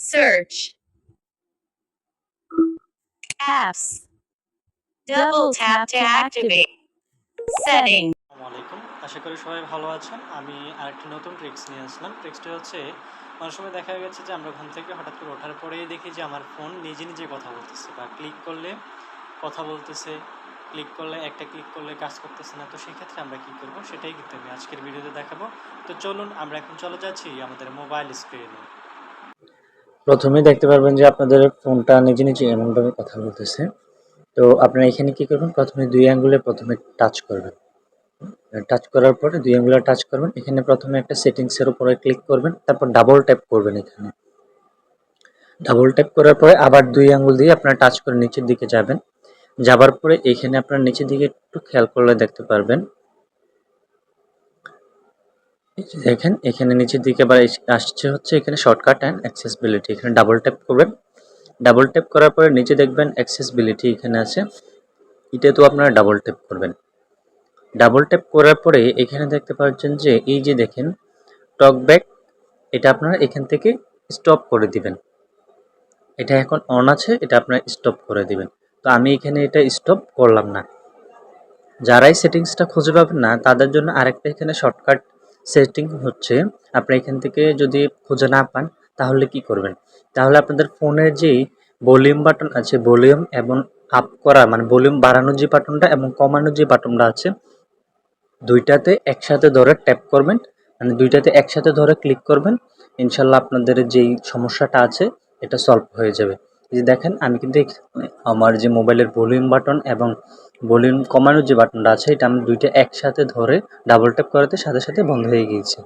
search, apps, double tap to activate, setting. আসসালামু আলাইকুম, আশা করি সবাই ভালো আছেন। আমি আরেকটি নতুন ট্রিক্স নিয়ে আসলাম। ট্রিক্সটি হচ্ছে, অনেক সময় দেখা গেছে যে আমরা ঘুম থেকে হঠাৎ করে ওঠার পরেই দেখি যে আমার ফোন নিজে নিজে কথা বলতেছে, বা ক্লিক করলে কথা বলতেছে, ক্লিক করলে কাজ করতেছে না। তো সেক্ষেত্রে আমরা কী করবো, সেটাই কিন্তু আমি আজকের ভিডিওতে দেখাবো। তো চলুন আমরা এখন চলে যাচ্ছি আমাদের মোবাইল স্ক্রিনে। প্রথমেই দেখতে পারবেন যে আপনাদের ফোনটা নিজে নিজে এমনভাবে কথা বলতেছে। তো আপনারা এখানে কি করবেন, প্রথমে 2 আঙ্গুলে প্রথমে টাচ করবেন। টাচ করার পরে 2 আঙ্গুলে টাচ করবেন। এখানে প্রথমে একটা সেটিংসের উপরে ক্লিক করবেন, তারপর ডাবল ট্যাপ করবেন। এখানে ডাবল ট্যাপ করার পরে আবার 2 আঙ্গুল দিয়ে আপনারা টাচ করে নিচের দিকে যাবেন। যাবার পরে এখানে আপনারা নিচের দিকে একটু খেয়াল করলে দেখতে পারবেন, দেখেন এখানে নিচের দিকে আবার আসছে হচ্ছে এখানে শর্টকাট অ্যান্ড অ্যাক্সেসিবিলিটি। এখানে ডাবল ট্যাপ করবেন। ডাবল ট্যাপ করার পরে নিচে দেখবেন অ্যাক্সেসিবিলিটি এখানে আছে, এটাতেও আপনারা ডাবল ট্যাপ করবেন। ডাবল ট্যাপ করার পরে এখানে দেখতে পাচ্ছেন যে এই যে দেখেন টকব্যাক, এটা আপনারা এখান থেকে স্টপ করে দিবেন। এটা এখন অন আছে, এটা আপনারা স্টপ করে দিবেন। তো আমি এখানে এটা স্টপ করলাম না। যারাই সেটিংসটা খুঁজে পাবেন না তাদের জন্য আরেকটা এখানে শর্টকাট সেটিং হচ্ছে, আপনি এখান থেকে যদি খুঁজে না পান তাহলে কি করবেন, তাহলে আপনাদের ফোনের যেই ভলিউম বাটন আছে, ভলিউম এবং আপ করা মানে ভলিউম বাড়ানোর যে বাটনটা এবং কমানোর যে বাটনটা আছে, দুইটাতে একসাথে ধরে ট্যাপ করবেন, মানে দুইটাতে একসাথে ধরে ক্লিক করবেন। ইনশাল্লাহ আপনাদের যেই সমস্যাটা আছে এটা সলভ হয়ে যাবে। এই যে দেখেন আমি কিন্তু আমার যে মোবাইলের ভলিউম বাটন এবং ভলিউম কমানোর যে বাটনটা আছে, এটা আমি দুইটা একসাথে ধরে ডাবল ট্যাপ করাতে সাথে সাথে বন্ধ হয়ে গিয়েছে।